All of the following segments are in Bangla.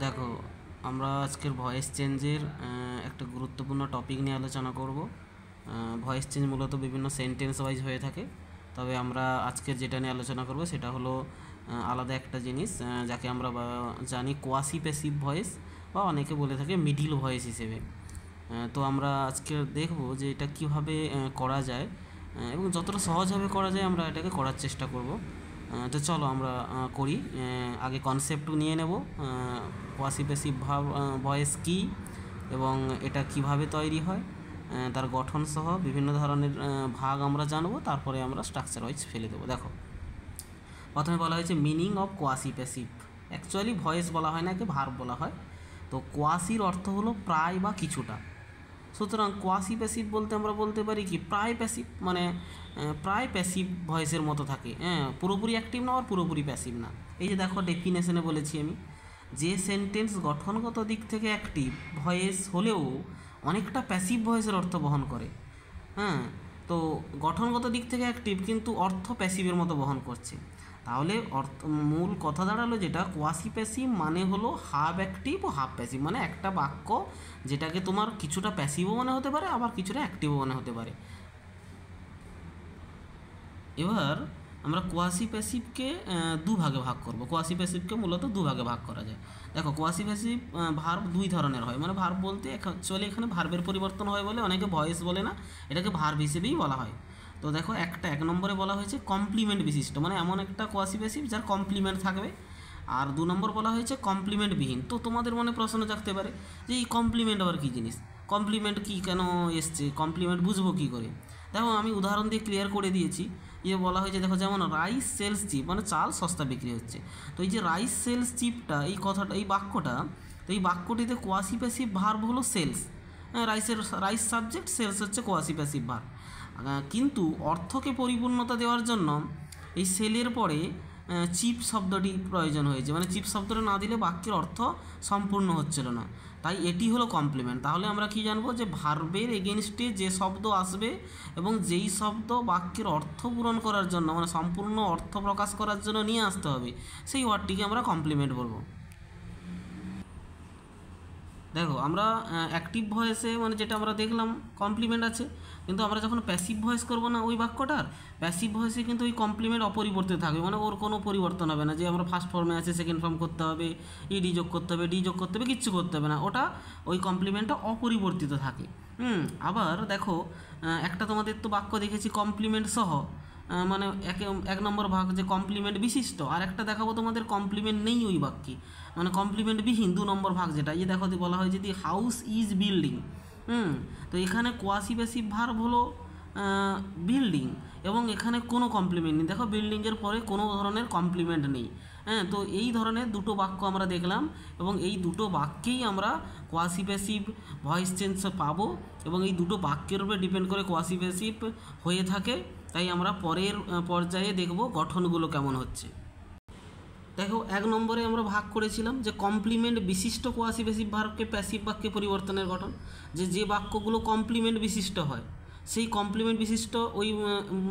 দেখো, আমরা আজকের ভয়েস চেঞ্জের একটা গুরুত্বপূর্ণ টপিক নিয়ে আলোচনা করব। ভয়েস চেঞ্জ মূলত বিভিন্ন সেন্টেন্স ওয়াইজ হয়ে থাকে, তবে আমরা আজকের যেটা নিয়ে আলোচনা করব সেটা হলো আলাদা একটা জিনিস, যাকে আমরা জানি কোয়াসি প্যাসিভ ভয়েস, বা অনেকে বলে থাকে মিডিল ভয়েস হিসেবে। তো আমরা আজকে দেখব যে এটা কীভাবে করা যায়, এবং যতটা সহজভাবে করা যায় আমরা এটাকে করার চেষ্টা করব। তো চলো আমরা করি। আগে কনসেপ্ট নিয়ে নেব, কোয়াসিপ্যাসিভ ভয়েস কী এবং এটা কিভাবে তৈরি হয়, তার গঠন সহ বিভিন্ন ধরনের ভাগ আমরা জানবো, তারপরে আমরা স্ট্রাকচার ওয়াইজ ফেলে দেবো। দেখো, প্রথমে বলা হয়েছে মিনিং অফ কোয়াসিপ্যাসিভ। অ্যাকচুয়ালি ভয়েস বলা হয় না, একে ভার্ব বলা হয়। তো কোয়াসির অর্থ হলো প্রায় বা কিছুটা। সুতরাং কোয়াসি প্যাসিভ বলতে আমরা বলতে পারি কি প্রায় প্যাসিভ, মানে প্রায় প্যাসিভ ভয়েসের মতো থাকে, পুরোপুরি অ্যাক্টিভ না আর পুরোপুরি প্যাসিভ না। এই যে দেখো, ডেফিনেশনে বলেছি আমি যে সেন্টেন্স গঠনগত দিক থেকে অ্যাক্টিভ ভয়েস হলেও অনেকটা প্যাসিভ ভয়েসের অর্থ বহন করে। হ্যাঁ, তো গঠনগত দিক থেকে অ্যাক্টিভ কিন্তু অর্থ প্যাসিভের মতো বহন করছে। তাহলে মূল কথা দাঁড়ালো যেটা, কোয়াসি প্যাসিভ মানে হলো হাফ অ্যাক্টিভ ও হাফ প্যাসিভ, মানে একটা বাক্য যেটাকে তোমার কিছুটা প্যাসিভও মনে হতে পারে, আবার কিছুটা অ্যাক্টিভও মনে হতে পারে। এবার আমরা কোয়াসি প্যাসিভকে দুভাগে ভাগ করব। কোয়াসি প্যাসিভকে মূলত দুভাগে ভাগ করা যায়। দেখো, কোয়াসি প্যাসিভ ভার্ব দুই ধরনের হয়, মানে ভার্ব বলতে অ্যাকচুয়ালি এখানে ভার্বের পরিবর্তন হয় বলে অনেকে ভয়েস বলে না, এটাকে ভার্ব হিসেবেই বলা হয়। তো দেখো, এক নম্বরে বলা হয়েছে কমপ্লিমেন্ট বিশিষ্ট, মানে এমন একটা কোয়াসি প্যাসিভ যার কমপ্লিমেন্ট থাকবে। আর 2 নম্বর বলা হয়েছে কমপ্লিমেন্টবিহীন। তো তোমাদের মনে প্রশ্ন জাগতে পারে যে এই কমপ্লিমেন্ট আবার কী জিনিস, কমপ্লিমেন্ট কী কেন এসছে, কমপ্লিমেন্ট বুঝবো কী করে। দেখো, আমি উদাহরণ দিয়ে ক্লিয়ার করে দিয়েছি। বলা হয়েছে, দেখো, যেমন রাইস সেলস চিপ, মানে চাল সস্তা বিক্রি হচ্ছে। তো এই যে রাইস সেলস চিপটা, এই কথাটা, এই বাক্যটা, তো এই বাক্যটিতে কোয়াসি প্যাসিভ ভার্ব হলো সেলস। রাইস সাবজেক্ট, সেলস হচ্ছে কোয়াসি প্যাসিভ ভার্ব। কিন্তু অর্থকে পরিপূর্ণতা দেওয়ার জন্য এই সেলের পরে চিপ শব্দটি প্রয়োজন হয়েছে, মানে চিপ শব্দটা না দিলে বাক্যের অর্থ সম্পূর্ণ হচ্ছিল না, তাই এটি হলো কমপ্লিমেন্ট। তাহলে আমরা কি জানবো, যে ভার্বের এগেনস্টে যে শব্দ আসবে এবং যেই শব্দ বাক্যের অর্থ পূরণ করার জন্য, মানে সম্পূর্ণ অর্থ প্রকাশ করার জন্য নিয়ে আসতে হবে, সেই ওয়ার্ডটিকে আমরা কমপ্লিমেন্ট বলবো। দেখো, আমরা অ্যাক্টিভ ভয়েসে, মানে যেটা আমরা দেখলাম, কমপ্লিমেন্ট আছে, কিন্তু আমরা যখন প্যাসিভ ভয়েস করব না ওই বাক্যটার, প্যাসিভ ভয়েসে কিন্তু ওই কমপ্লিমেন্ট অপরিবর্তিত থাকবে, মানে ওর কোনো পরিবর্তন হবে না, যে আমরা ফার্স্ট ফর্মে আছে সেকেন্ড ফর্ম করতে হবে, ইডি যোগ করতে হবে, ডি যোগ করতে হবে, কিচ্ছু করতে হবে না, ওটা ওই কমপ্লিমেন্টটা অপরিবর্তিত থাকে। আবার দেখো, একটা তোমাদের তো বাক্য দেখেছি কমপ্লিমেন্ট সহ, মানে এক নম্বর ভাগ যে কমপ্লিমেন্ট বিশিষ্ট, আর একটা দেখাবো তোমাদের কমপ্লিমেন্ট নেই ওই বাক্যে, মানে কমপ্লিমেন্ট বিহীন 2 নম্বর ভাগ, যেটা এই দেখো বলা হয় যদি হাউস ইজ বিল্ডিং। তো এখানে কোয়াসি প্যাসিভ ভার্ব হলো বিল্ডিং, এবং এখানে কোনো কমপ্লিমেন্ট নেই। দেখো, বিল্ডিংয়ের পরে কোনো ধরনের কমপ্লিমেন্ট নেই। তো এই ধরনের দুটো বাক্য আমরা দেখলাম, এবং এই দুটো বাক্যেই আমরা কোয়াসি প্যাসিভ ভয়েস চেঞ্জ পাবো, এবং এই দুটো বাক্যের উপরে ডিপেন্ড করে কোয়াসি প্যাসিভ হয়ে থাকে। তাই আমরা পরের পর্যায়ে দেখব গঠনগুলো কেমন হচ্ছে। দেখো, 1 নম্বরে আমরা ভাগ করেছিলাম যে কমপ্লিমেন্ট বিশিষ্ট কোয়াসি প্যাসিভ ভার্বকে প্যাসিভ বাক্যে পরিবর্তনের গঠন, যে বাক্যগুলো কমপ্লিমেন্ট বিশিষ্ট হয়, সেই কমপ্লিমেন্ট বিশিষ্ট ওই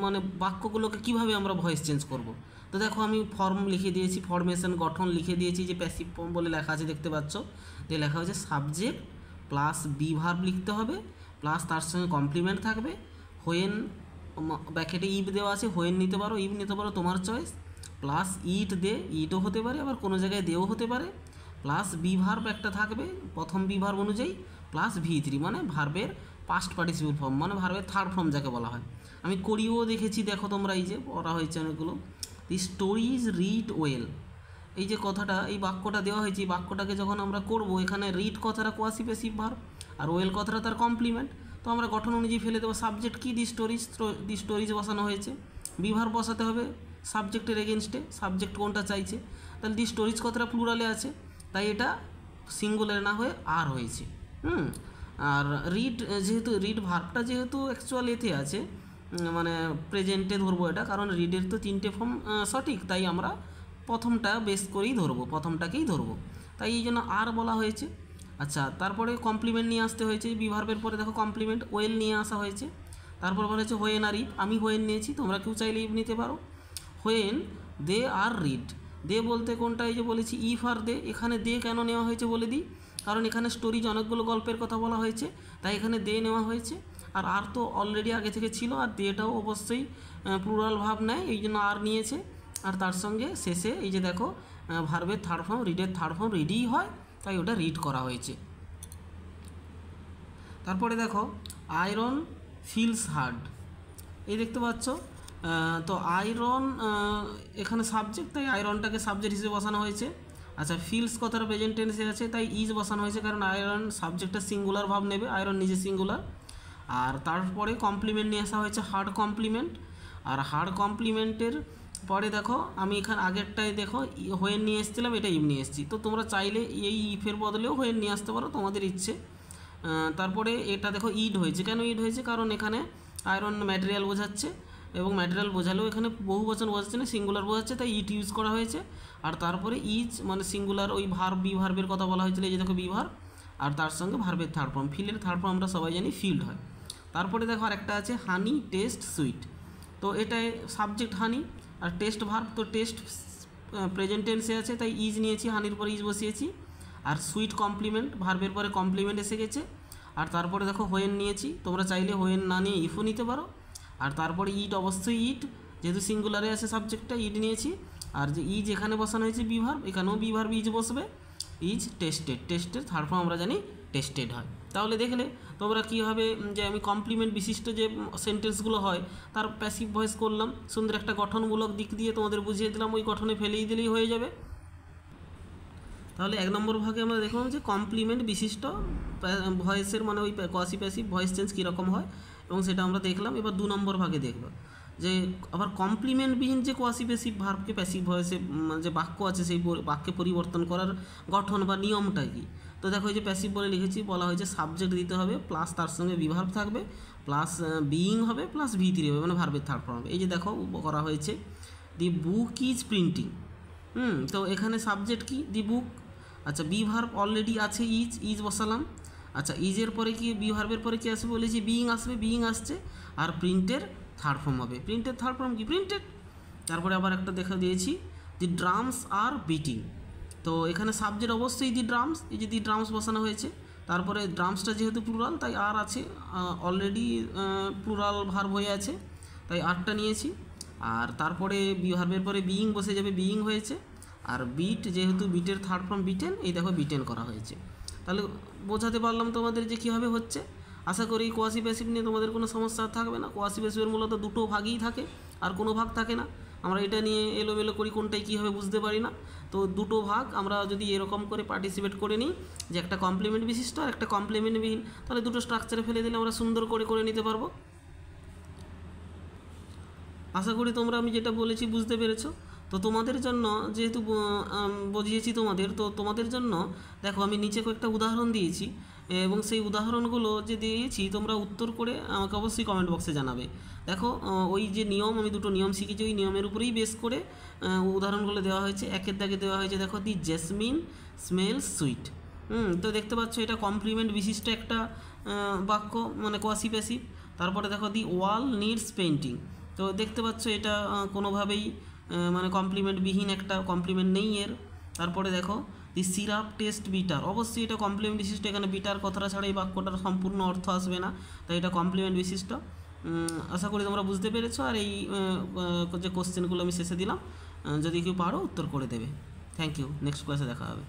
মানে বাক্যগুলোকে কিভাবে আমরা ভয়েস চেঞ্জ করব। তো দেখো, আমি ফর্ম লিখে দিয়েছি, ফরমেশন গঠন লিখে দিয়েছি, যে প্যাসিভ ফর্ম বলে লেখা আছে, দেখতে পাচ্ছ, যে লেখা হয়েছে সাবজেক্ট প্লাস বি ভার্ব লিখতে হবে, প্লাস তার সঙ্গে কমপ্লিমেন্ট থাকবে। হোয়েন ব্র্যাকেটে ইভ দেওয়া আছে, হোয়েন নিতে পারো, ইভ নিতে পারো, তোমার চয়েস। প্লাস ইট দে, ইটও হতে পারে, আবার কোনো জায়গায় দেও হতে পারে। প্লাস বি ভার্ব একটা থাকবে প্রথম বি ভার্ব অনুযায়ী, প্লাস V3, মানে ভার্বের পাস্ট পার্টিসিপল ফর্ম, মানে ভার্বের থার্ড ফর্ম যাকে বলা হয়। আমি করিও দেখেছি, দেখো তোমরা, এই যে পড়া হয়েছে অনেকগুলো। The story is read well, এই যে কথাটা, এই বাক্যটা দেওয়া হয়েছে, এই বাক্যটাকে যখন আমরা করব, এখানে রিড কথাটা quasi passive verb, are well কথাটা তার কমপ্লিমেন্ট। তো আমরা গঠন অনুযায়ী ফেলে দেবো। সাবজেক্ট কি, দি স্টোরিজ বসানো হয়েছে, বি ভার্ব বসাতে হবে সাবজেক্টের এগেনস্টে, সাবজেক্ট কোনটা চাইছে, তাহলে দি স্টোরিজ কথাটা প্লুরালে আছে, তাই এটা সিঙ্গুলার না হয়ে আর হয়েছে। আর রিড, যেহেতু রিড ভার্বটা যেহেতু অ্যাকচুয়াল এতে আছে, মানে প্রেজেন্টে ধরবো এটা, কারণ রিডের তো 3টে ফর্ম সঠিক, তাই আমরা প্রথমটা বেস করেই ধরবো, প্রথমটাকেই ধরবো, তাই এই জন্য আর বলা হয়েছে। আচ্ছা, তারপরে কমপ্লিমেন্ট নিয়ে আসতে হয়েছে, বি ভার্বের পরে দেখো কমপ্লিমেন্ট ওয়েল নিয়ে আসা হয়েছে। তারপর বলা হয়েছে হোয়েন আর ইফ, আমি হোয়েন নিয়েছি, তোমরা কেউ চাইলে ইফ নিতে পারো। হোয়েন দে আর রিড, দে বলতে কোনটা, এই যে বলেছি ইফ আর দে, এখানে দে কেন নেওয়া হয়েছে বলে দিই, কারণ এখানে স্টোরিজ অনেকগুলো গল্পের কথা বলা হয়েছে, তাই এখানে দে নেওয়া হয়েছে। আর তো অলরেডি আগে থেকে ছিল, আর দেটাও অবশ্যই প্লুরাল ভাব নেয়, এই জন্য আর নিয়েছে। আর তার সঙ্গে শেষে এই যে দেখো ভার্বের থার্ড ফর্ম, রিডের থার্ড ফর্ম রিডই হয়, তাই ওটা রিড করা হয়েছে। তারপরে দেখো আয়রন ফিলস হার্ড, এই দেখতে পাচ্ছ। তো আয়রন এখানে সাবজেক্ট, তাই আয়রনটাকে সাবজেক্ট হিসেবে বসানো হয়েছে। আচ্ছা, ফিলস কথাটা প্রেজেন্ট টেন্সে আছে, তাই ইজ বসানো হয়েছে, কারণ আয়রন সাবজেক্টটা সিঙ্গুলার ভাব নেবে, আয়রন নিজে সিঙ্গুলার। আর তারপরে কমপ্লিমেন্ট নিয়ে আসা হয়েছে হার্ড কমপ্লিমেন্ট। আর হার্ড কমপ্লিমেন্টের পরে দেখো আমি এখানে আগেরটায় দেখো হোয়েন নিয়ে এসেছিলাম, এটা ইভ নিয়ে এসেছি। তো তোমরা চাইলে এই ইফের বদলেও হোয়েন নিয়ে আসতে পারো, তোমাদের ইচ্ছে। তারপরে এটা দেখো ইড হয়েছে, কেন ইড হয়েছে, কারণ এখানে আয়রন ম্যাটেরিয়াল বোঝাচ্ছে, এবং ম্যাটেরিয়াল বোঝালেও এখানে বহু বচন বোঝাচ্ছে না, সিঙ্গুলার বোঝাচ্ছে, তাই ইট ইউজ করা হয়েছে। আর তারপরে ইজ মানে সিঙ্গুলার, ওই ভার্ব বি ভার্বের কথা বলা হয়েছিল, এই যে দেখো বি ভার্ব, আর তার সঙ্গে ভার্বের থার্ড ফর্ম, ফিলের থার্ড ফর্ম আমরা সবাই জানি ফিল্ড হয়। তারপরে দেখো আরেকটা আছে হানি টেস্ট সুইট, তো এটাই সাবজেক্ট হানি, আর টেস্ট ভার্ব, তো টেস্ট প্রেজেন্ট টেন্সে আছে, তাই ইজ নিয়েছি, হানির পরে ইজ বসিয়েছি। আর সুইট কমপ্লিমেন্ট, ভার্বের পরে কমপ্লিমেন্ট এসে গেছে। আর তারপরে দেখো হোয়েন নিয়েছি, তোমরা চাইলে হোয়েন না নিয়ে ইফও নিতে পারো। আর তারপরে ইট, অবশ্যই ইট, যেহেতু সিঙ্গুলারে আছে সাবজেক্টটা, ইট নিয়েছি। আর যে ইজ এখানে বসানো হয়েছে বি ভার্ব, এখানেও বি ভার্ব ইজ বসবে। ইজ টেস্টেড, টেস্টের থার্ড ফর্ম আমরা জানি টেস্টেড হয়। তাহলে দেখলে তোমরা কীভাবে যে আমি কমপ্লিমেন্ট বিশিষ্ট যে সেন্টেন্সগুলো হয় তার প্যাসিভ ভয়েস করলাম, সুন্দর একটা গঠনমূলক দিক দিয়ে তোমাদের বুঝিয়ে দিলাম, ওই গঠনে ফেলেই দিলেই হয়ে যাবে। তাহলে 1 নম্বর ভাগে আমরা দেখলাম যে কমপ্লিমেন্ট বিশিষ্ট ভয়েসের মানে ওই কোয়াসি প্যাসিভ ভয়েস চেঞ্জ কীরকম হয়, এবং সেটা আমরা দেখলাম। এবার 2 নম্বর ভাগে দেখব যে আবার কমপ্লিমেন্টবিহীন যে কোয়াসি প্যাসিভ ভার্বকে প্যাসিভ ভয়েসে যে বাক্য আছে, সেই বাক্যে পরিবর্তন করার গঠন বা নিয়মটা কী। তো দেখো এই যে প্যাসিভ বলে লিখেছি, বলা হয়েছে সাবজেক্ট দিতে হবে, প্লাস তার সঙ্গে বিভার্ব থাকবে, প্লাস বিইং হবে, প্লাস V3 হবে, মানে ভার্বের থার্ড ফর্ম হবে। এই যে দেখো করা হয়েছে দি বুক ইজ প্রিন্টিং, তো এখানে সাবজেক্ট কি, দি বুক। আচ্ছা, বি ভার্ব অলরেডি আছে ইজ, ইজ বসালাম। আচ্ছা, ইজের পরে কি, বি ভার্বের পরে কি আসবে বলেছি, বিইং আসবে, বিইং আসছে। আর প্রিন্টের থার্ড ফর্ম হবে, প্রিন্টের থার্ড ফর্ম কি, প্রিন্টেড। তারপরে আবার একটা দেখা দিয়েছি, দি ড্রামস আর বিটিং, তো এখানে সাবজেক্ট অবশ্যই দি ড্রামস, এই যে দি ড্রামস বসানো হয়েছে। তারপরে ড্রামসটা যেহেতু প্লুরাল, তাই আর আছে, অলরেডি প্লুরাল ভার্ব হয়ে আছে, তাই আরটা নিয়েছি। আর তারপরে বি ভার্বের পরে বিইং বসে যাবে, বিইং হয়েছে। আর বিট, যেহেতু বিটের থার্ড ফর্ম বিটেন, এই দেখো বিটেন করা হয়েছে। তাহলে বোঝাতে পারলাম তোমাদের যে কীভাবে হচ্ছে। আশা করি কোয়াসি প্যাসিভ নিয়ে তোমাদের কোনো সমস্যা থাকবে না। কোয়াসি প্যাসিভের মূলত দুটো ভাগই থাকে, আর কোনো ভাগ থাকে না। আমরা এটা নিয়ে এলোমেলো করি, কোনটাই কীভাবে বুঝতে পারি না। তো দুটো ভাগ আমরা যদি এরকম করে পার্টিসিপেট করে নিই, যে একটা কমপ্লিমেন্ট বিশিষ্ট আর একটা কমপ্লিমেন্টবিহীন, তাহলে দুটো স্ট্রাকচারে ফেলে দিলে আমরা সুন্দর করে নিতে পারবো। আশা করি তোমরা আমি যেটা বলেছি বুঝতে পেরেছো। তো তোমাদের জন্য যেহেতু বুঝিয়েছি তোমাদের, তো তোমাদের জন্য দেখো আমি নিচে কয়েকটা উদাহরণ দিয়েছি, এবং সেই উদাহরণগুলো যে দিয়েছি তোমরা উত্তর করে আমাকে অবশ্যই কমেন্ট বক্সে জানাবে। দেখো ওই যে নিয়ম, আমি দুটো নিয়ম শিখেছি, ওই নিয়মের উপরেই বেস করে উদাহরণগুলো দেওয়া হয়েছে। 1-এর দাগে দেওয়া হয়েছে দেখো, দি জেসমিন স্মেলস সুইট। তো দেখতে পাচ্ছ এটা কমপ্লিমেন্ট বিশিষ্ট একটা বাক্য, মানে কোয়াসি প্যাসিভ। তারপরে দেখো দি ওয়াল নিডস পেইন্টিং, তো দেখতে পাচ্ছ এটা কোনোভাবেই মানে কমপ্লিমেন্টবিহীন, একটা কমপ্লিমেন্ট নেই এর। তারপরে দেখো দি সিরাপ টেস্ট বিটার, অবশ্যই এটা কমপ্লিমেন্ট বিশিষ্ট, এখানে বিটার কথাটা ছাড়া এই বাক্যটার সম্পূর্ণ অর্থ আসবে না, তাই এটা কমপ্লিমেন্ট বিশিষ্ট। আশা করি তোমরা বুঝতে পেরেছো। আর এই যে কোশ্চেনগুলো আমি শেষে দিলাম, যদি কেউ পারো উত্তর করে দেবে। থ্যাংক ইউ, নেক্সট ক্লাসে দেখা হবে।